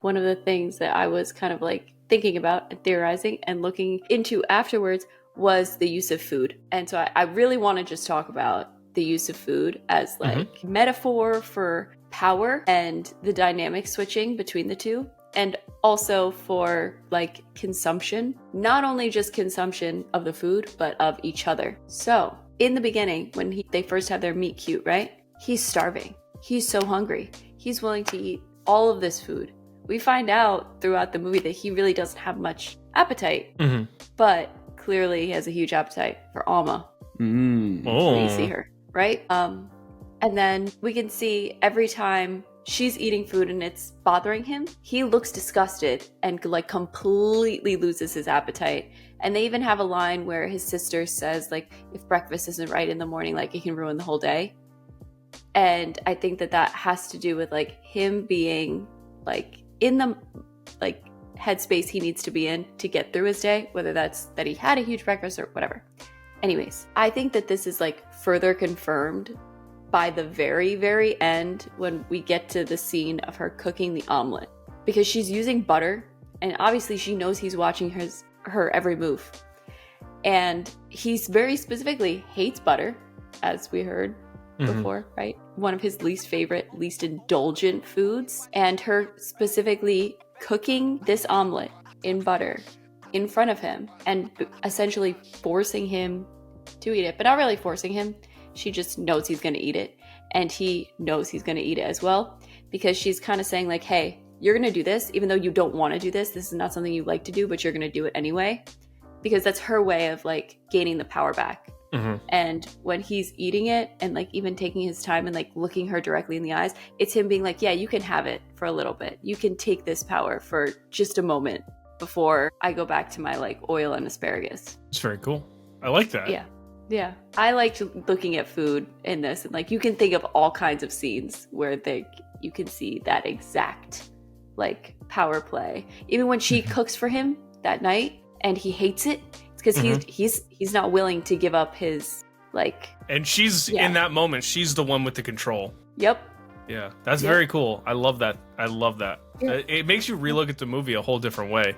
one of the things that I was kind of like thinking about and theorizing and looking into afterwards was the use of food. And so I really want to just talk about the use of food as like metaphor for power and the dynamic switching between the two. And also for like consumption, not only just consumption of the food, but of each other. So in the beginning, when they first have their meet cute, right? He's starving. He's so hungry. He's willing to eat all of this food. We find out throughout the movie that he really doesn't have much appetite, but clearly he has a huge appetite for Alma. When you see her, right? And then we can see every time she's eating food and it's bothering him, he looks disgusted and like completely loses his appetite. And they even have a line where his sister says like, if breakfast isn't right in the morning, like it can ruin the whole day. And I think that has to do with like him being like in the like headspace he needs to be in to get through his day, whether that's that he had a huge breakfast or whatever. Anyways, I think that this is like further confirmed by the very, very end when we get to the scene of her cooking the omelet, because she's using butter and obviously she knows he's watching her every move. And he's very specifically hates butter, as we heard before, right? One of his least favorite, least indulgent foods. And her specifically cooking this omelet in butter in front of him and essentially forcing him to eat it, but not really forcing him. She just knows he's going to eat it, and he knows he's going to eat it as well, because she's kind of saying like, hey, you're going to do this even though you don't want to do this. This is not something you like to do, but you're going to do it anyway, because that's her way of like gaining the power back. And when he's eating it and like even taking his time and like looking her directly in the eyes, it's him being like, yeah, you can have it for a little bit. You can take this power for just a moment before I go back to my like oil and asparagus. It's very cool. I like that. Yeah. I liked looking at food in this, and like you can think of all kinds of scenes where you can see that exact like power play. Even when she cooks for him that night and he hates it, it's because he's not willing to give up his like. And she's in that moment, she's the one with the control. Yep. Yeah, that's very cool. I love that. Yeah. It makes you relook at the movie a whole different way.